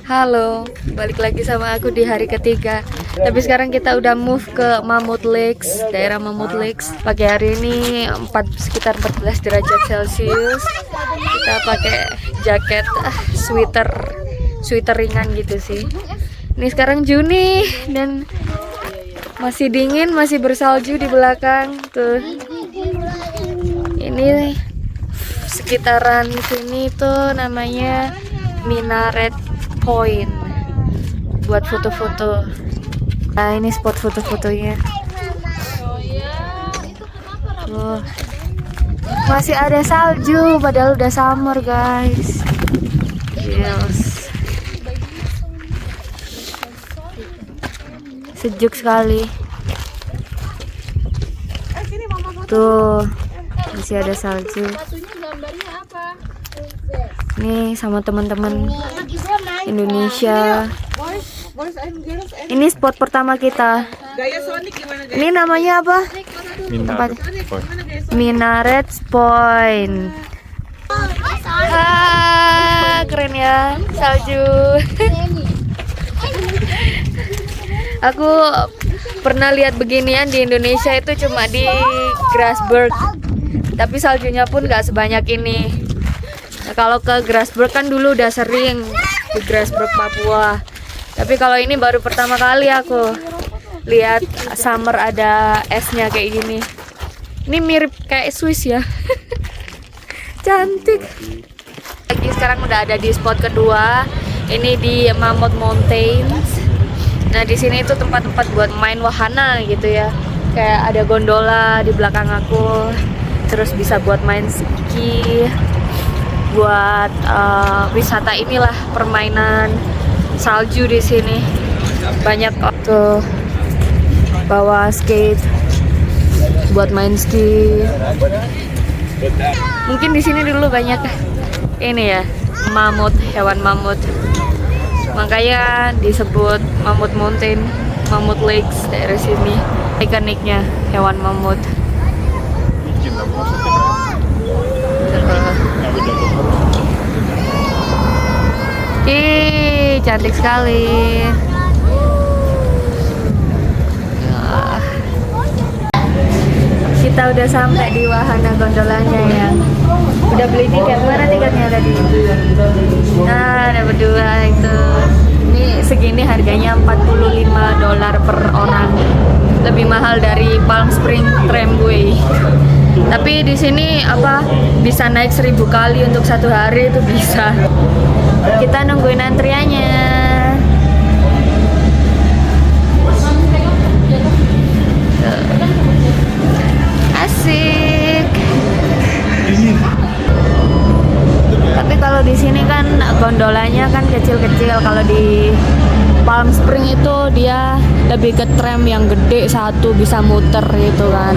Halo, balik lagi sama aku di hari ketiga. Tapi sekarang kita udah move ke Mammoth Lakes, daerah Mammoth Lakes. Pagi hari ini sekitar 14 derajat Celcius. Kita pakai jaket, sweater ringan gitu sih. Ini sekarang Juni dan masih dingin, masih bersalju di belakang tuh. Ini sekitaran sini tuh namanya Minaret Point buat foto-foto. Nah, ini spot foto-fotonya. Masih ada salju padahal udah summer, guys. Yes. Sejuk sekali. Tuh, masih ada salju. Nih sama teman-teman Indonesia. Ini spot pertama kita. Ini namanya apa? Minaret Point. Keren ya, salju. Aku pernah lihat beginian di Indonesia itu cuma di Grasberg. Tapi saljunya pun gak sebanyak ini. Nah, kalau ke Grasberg kan dulu udah sering di Grasberg, Papua. Tapi kalau ini baru pertama kali aku lihat summer ada esnya kayak gini. Ini mirip kayak Swiss ya. Cantik. Lagi sekarang udah ada di spot kedua. Ini di Mammoth Mountains. Nah, di sini itu tempat-tempat buat main wahana gitu ya. Kayak ada gondola di belakang aku. Terus bisa buat main ski, buat wisata inilah, permainan salju di sini. Banyak tuh bawa skate buat main ski. Mungkin di sini dulu banyak ini ya, mamut, hewan mamut. Makanya disebut Mammoth Mountain, Mammoth Lakes daerah sini. Ikoniknya hewan mamut. Ih, cantik sekali. Kita udah sampai di wahana gondolanya ya. Udah beli tiket, mana tiketnya tadi? Nah, ada berdua itu. Ini segini harganya $45 per orang. Lebih mahal dari Palm Spring Tramway. Tapi di sini bisa naik 1000 kali untuk satu hari itu bisa. Kita nungguin antriannya. Asik. Tapi kalau di sini kan gondolanya kan kecil-kecil. Kalau di Palm Spring itu dia lebih ke tram yang gede, satu bisa muter gitu kan,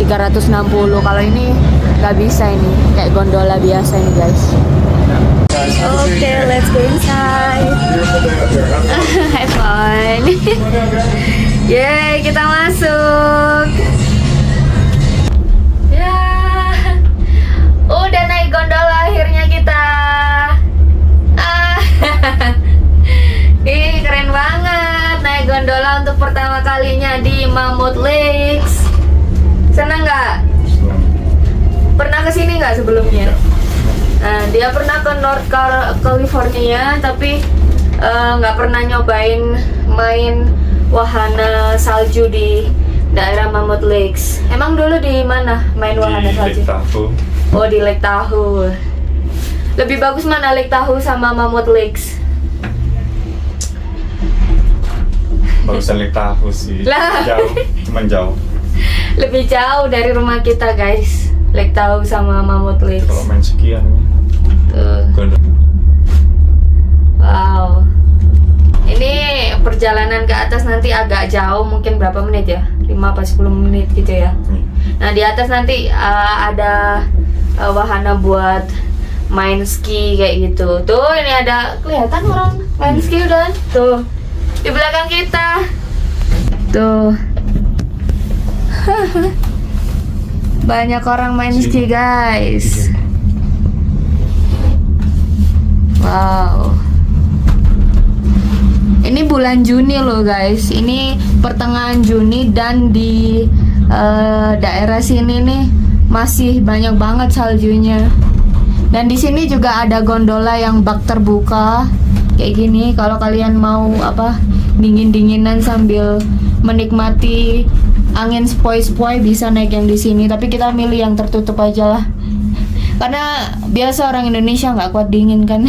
360. Kalau ini nggak bisa, ini kayak gondola biasa ini guys. Oke, let's go inside. Have fun. Yeay, kita masuk. Ya, udah naik gondola akhirnya kita. Ih, keren banget naik gondola untuk pertama kalinya di Mammoth Lakes. Senang nggak? Pernah kesini nggak sebelumnya? Nah, dia pernah ke North California, tapi nggak pernah nyobain main wahana salju di daerah Mammoth Lakes. Emang dulu di mana main wahana salju? Lake Tahoe. Oh, di Lake Tahoe. Lebih bagus mana, Lake Tahoe sama Mammoth Lakes? Bagusan Lake Tahoe sih. Lah. Jauh, cuman jauh. Lebih jauh dari rumah kita guys, Lake Tahoe sama Mammoth Lakes. Kalau main sekian Tuh. Wow. Ini perjalanan ke atas nanti agak jauh, mungkin berapa menit ya? 5-10 menit gitu ya. Nah, di atas nanti ada wahana buat main ski kayak gitu. Tuh, ini ada kelihatan orang main ski udah. Tuh. Di belakang kita. Tuh. Banyak orang main ski, guys. Wow. bulan Juni loh guys. Ini pertengahan Juni dan di daerah sini nih masih banyak banget saljunya. Dan di sini juga ada gondola yang bak terbuka kayak gini. Kalau kalian mau apa dingin-dinginan sambil menikmati angin sepoi-sepoi bisa naik yang di sini. Tapi kita milih yang tertutup aja lah. Karena biasa orang Indonesia nggak kuat dingin kan.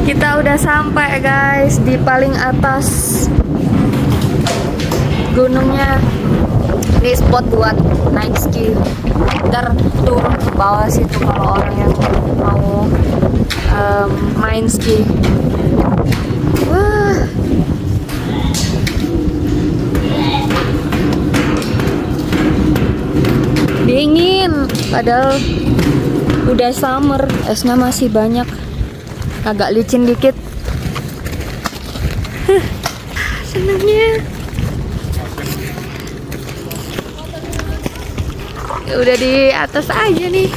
Kita udah sampai guys di paling atas gunungnya. Ini spot buat naik ski. Ntar turun ke bawah situ kalau orang yang mau main ski. Wah. Dingin, padahal udah summer, esnya masih banyak. Agak licin dikit. Senangnya. Ya udah di atas aja nih.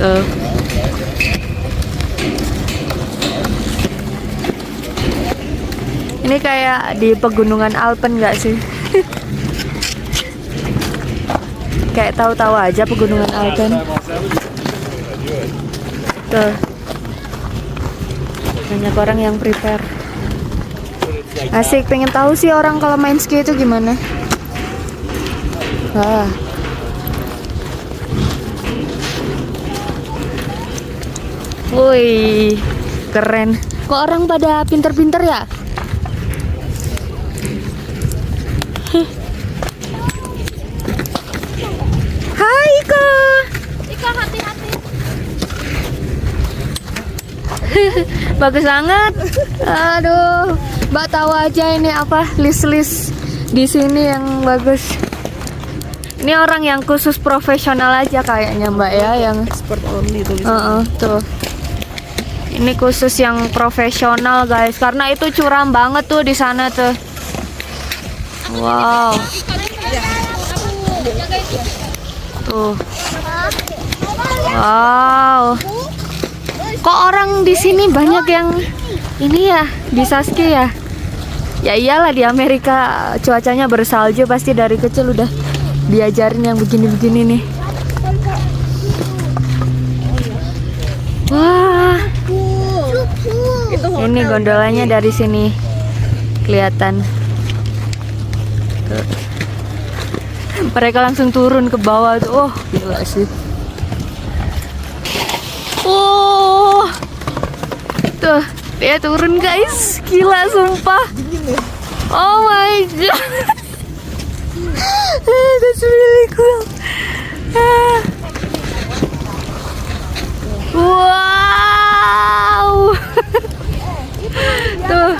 Tuh. Ini kayak di pegunungan Alpen nggak sih? Kayak tahu-tahu aja pegunungan Alpen. Tuh. Banyak orang yang prepare. Asik, pengen tahu sih orang kalau main ski itu gimana. Wah. Wih, keren. Kok orang pada pinter-pinter ya? Hai Ika. Ika, hati-hati. Bagus banget. Aduh, Mbak tahu aja ini apa list-list di sini yang bagus. Ini orang yang khusus profesional aja kayaknya Mbak ya, yang Sport only tulisannya. tuh. Ini khusus yang profesional guys, karena itu curam banget tuh di sana tuh. Wow. Tuh. Wow. Kok orang di sini banyak yang ini ya, bisa ski ya? Ya iyalah, di Amerika cuacanya bersalju, pasti dari kecil udah diajarin yang begini-begini nih. Wah. Ini gondolanya dari sini kelihatan. Tuh. Mereka langsung turun ke bawah tuh. Oh, gila sih. Oh. Tuh, dia turun guys. Gila sumpah. Oh my god. That's really cool. Wow. Tuh.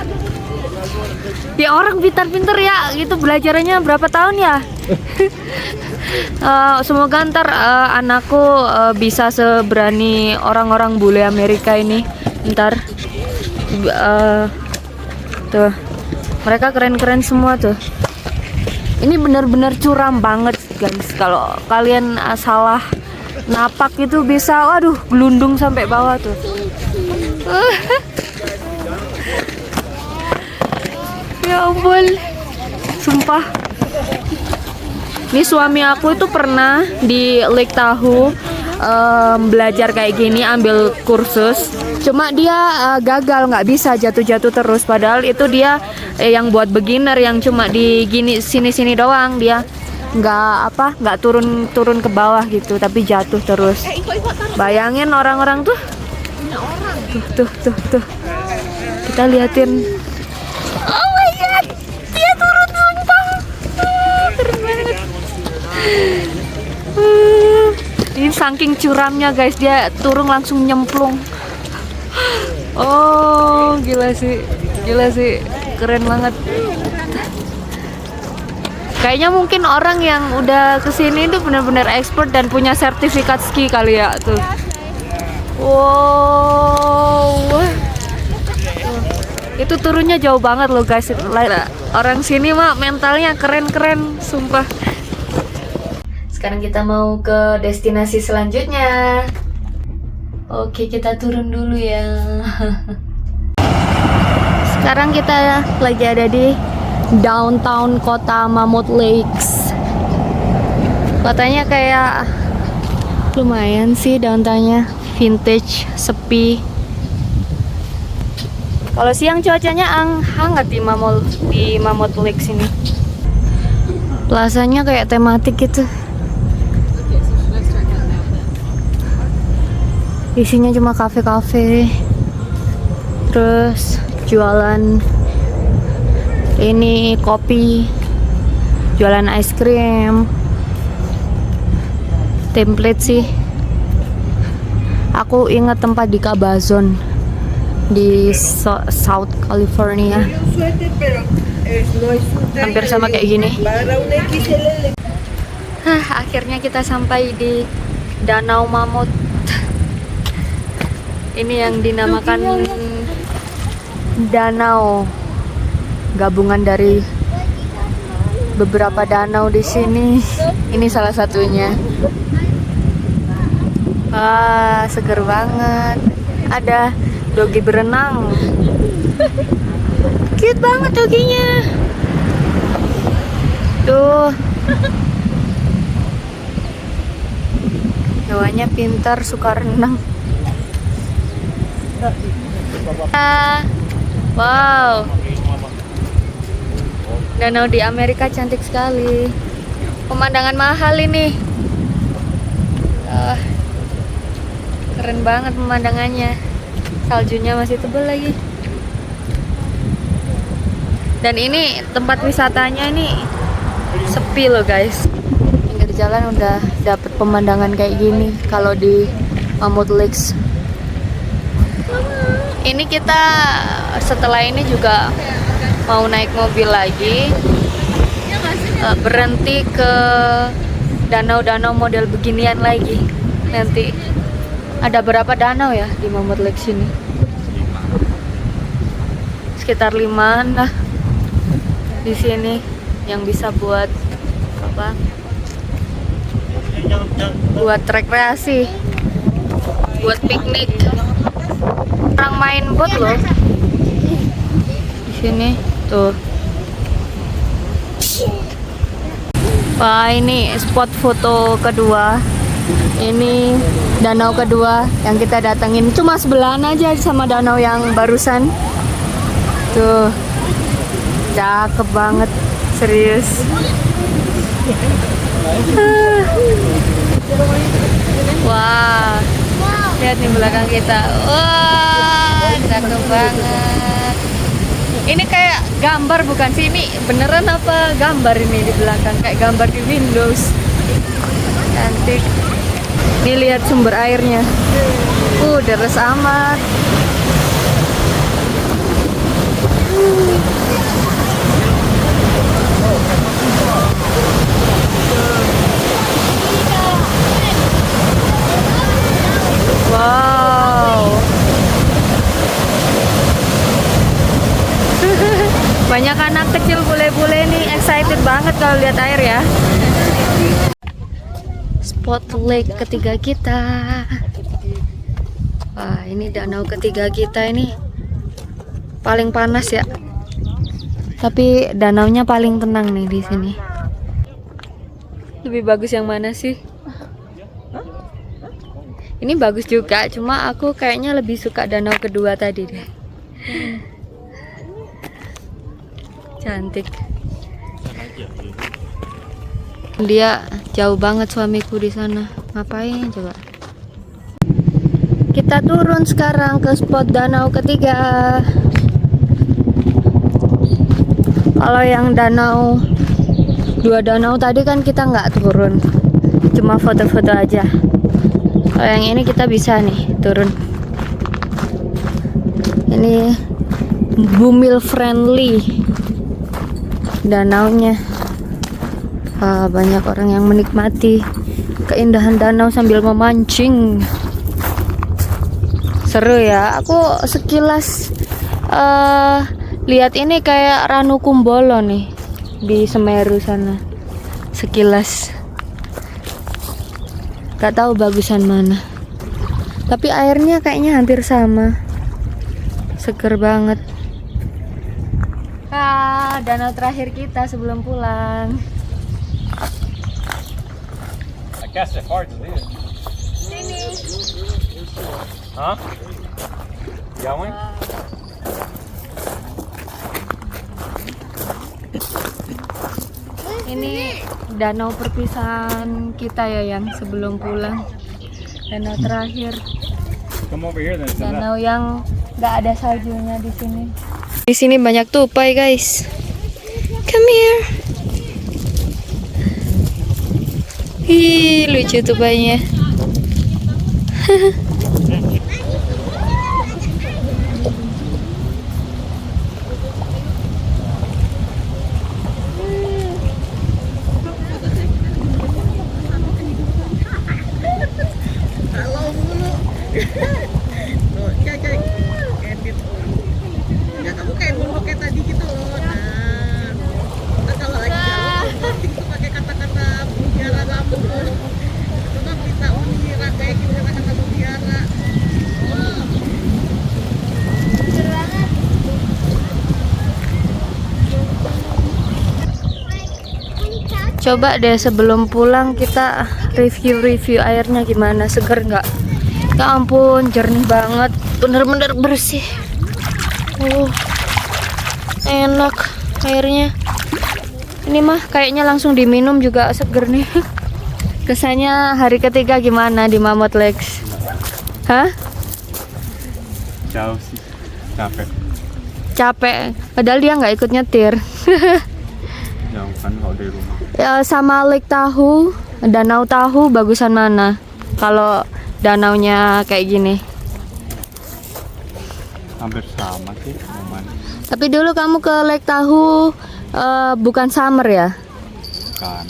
Ya orang pintar-pintar ya, gitu belajarannya berapa tahun ya? Semoga ntar anakku bisa seberani orang-orang bule Amerika ini. Ntar tuh, mereka keren-keren semua tuh. Ini benar-benar curam banget guys. Kalau kalian salah napak itu bisa, waduh, gelundung sampai bawah tuh. Ya ampun, sumpah. Ini suami aku itu pernah di Lake Tahoe belajar kayak gini, ambil kursus. Cuma dia gagal, nggak bisa, jatuh-jatuh terus. Padahal itu dia yang buat beginner, yang cuma di gini sini-sini doang. Dia nggak turun ke bawah gitu, tapi jatuh terus. Bayangin orang-orang tuh. Tuh. Kita liatin. Oh my god, dia turun sumpah. Keren banget. Ini saking curamnya guys, dia turun langsung nyemplung. Oh, gila sih, keren banget. Kayaknya mungkin orang yang udah kesini itu benar-benar expert dan punya sertifikat ski kali ya tuh. Wow, itu turunnya jauh banget loh guys. Orang sini mah mentalnya keren-keren, sumpah. Sekarang kita mau ke destinasi selanjutnya. Oke, kita turun dulu ya. Sekarang kita lagi ada di downtown kota Mammoth Lakes. Kotanya kayak lumayan sih downtownnya, vintage, sepi. Kalau siang cuacanya hangat di Mammoth Lakes ini. Plasanya kayak tematik gitu. Isinya cuma kafe-kafe. Terus jualan ini kopi, jualan es krim, template sih. Aku ingat tempat di Cabazon di South California, hampir sama kayak gini. Akhirnya kita sampai di Danau Mammoth. Ini yang dinamakan danau, gabungan dari beberapa danau di sini. Ini salah satunya. Seger banget. Ada dogi berenang. Cute banget doginya. Tuh. Hewanya pintar, suka renang. Wow, danau di Amerika cantik sekali. Pemandangan mahal ini. Keren banget pemandangannya. Saljunya masih tebal lagi. Dan ini tempat wisatanya ini sepi loh guys. Pinggir jalan udah dapet pemandangan kayak gini. Kalau di Mammoth Lakes. Ini kita setelah ini juga mau naik mobil lagi, berhenti ke danau-danau model beginian lagi. Nanti ada berapa danau ya di Mammoth Lakes ini? Sekitar 5 lah di sini yang bisa buat apa? Buat rekreasi, buat piknik. Orang main boat loh di sini tuh. Wah, ini spot foto kedua. Ini danau kedua yang kita datengin. Cuma sebelahan aja sama danau yang barusan. Tuh, cakep banget, serius. Wah, lihat nih belakang kita. Wah, cakep banget. Ini kayak gambar bukan sih? Ini beneran apa gambar ini di belakang? Kayak gambar di Windows. Cantik. Ini lihat sumber airnya. Deres amat. Wow. Banyak anak kecil bule-bule nih excited banget kalau lihat air ya. Spot lake ketiga kita. Wah, ini danau ketiga kita ini paling panas ya. Tapi danaunya paling tenang nih di sini. Lebih bagus yang mana sih? Ini bagus juga, cuma aku kayaknya lebih suka danau kedua tadi deh. Cantik. Dia jauh banget suamiku di sana. Ngapain coba? Kita turun sekarang ke spot danau ketiga. Kalau yang dua danau tadi kan kita nggak turun, cuma foto-foto aja. Kalau yang ini kita bisa nih turun. Ini bumil friendly danaunya. Banyak orang yang menikmati keindahan danau sambil memancing. Seru ya. Aku sekilas lihat ini kayak Ranu Kumbolo nih di Semeru sana. Sekilas. Gak tahu bagusan mana. Tapi airnya kayaknya hampir sama. Seger banget. Wah, danau terakhir kita sebelum pulang. I guess it's hard to live. Sini. Huh? Going? Ini danau perpisahan kita ya yang sebelum pulang. Danau terakhir. Come over here then. Danau yang nggak ada saljunya di sini. Di sini banyak tupai, guys. Come here. Ih, lucu tupainya. Ya kamu kayak burung kayak tadi gitu loh. Nah, kita kalau lagi jalan penting tuh pakai kata-kata mutiara kamu. Coba kita mengira kayak gitu kata-kata mutiara. Coba deh sebelum pulang kita review airnya gimana, seger nggak? Ya ampun, jernih banget, bener-bener bersih. Enak airnya. Ini mah kayaknya langsung diminum juga seger nih. Kesannya hari ketiga gimana di Mammoth Lakes? Hah? Jauh sih. Capek. Capek, padahal dia nggak ikut nyetir. Jauh kan kalau dari rumah. Ya, sama Lake Tahoe, Danau Tahoe bagusan mana? Kalau danaunya kayak gini. Hampir sama sih, cuman Tapi dulu kamu ke Lake Tahoe bukan summer ya? kan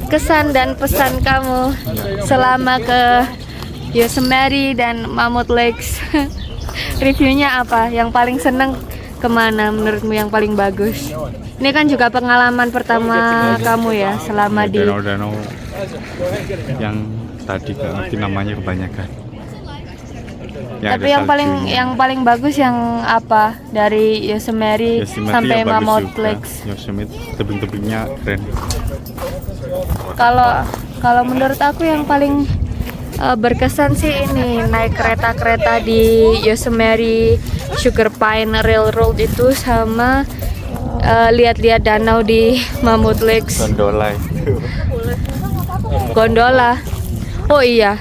Kesan dan pesan kamu selama ke Yosemite dan Mammoth Lakes. Reviewnya apa? Yang paling seneng kemana menurutmu yang paling bagus? Ini kan juga pengalaman pertama kamu ya selama di danau-danau yang tadi nggak ngerti namanya kebanyakan. Tapi yang paling bagus yang apa dari Yosemite sampai Mammoth Lakes? Yosemite tebing-tebingnya keren. Kalau menurut aku yang paling berkesan sih ini naik kereta-kereta di Yosemite Sugar Pine Railroad itu, sama lihat-lihat danau di Mammoth Lakes. Gondola. Oh iya,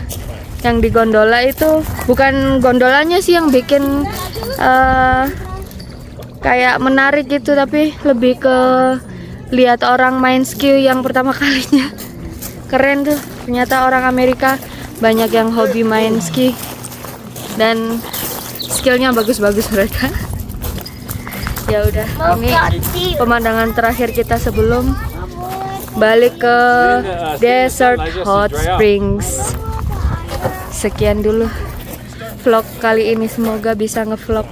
yang di gondola itu bukan gondolanya sih yang bikin kayak menarik gitu, tapi lebih ke lihat orang main ski yang pertama kalinya. Keren tuh, ternyata orang Amerika banyak yang hobi main ski dan skillnya bagus-bagus mereka. Ya udah, ini pemandangan terakhir kita sebelum balik ke Desert Hot Springs. Sekian dulu vlog kali ini, semoga bisa ngevlog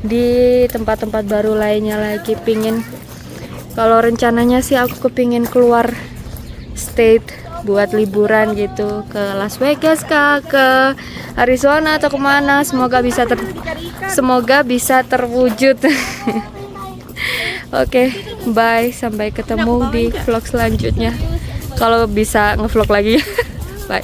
di tempat-tempat baru lainnya lagi. Kalau rencananya sih aku kepingin keluar state buat liburan gitu, ke Las Vegas kah, ke Arizona atau kemana. Semoga bisa terwujud. Oke, bye, sampai ketemu di vlog selanjutnya kalau bisa ngevlog lagi. Bye.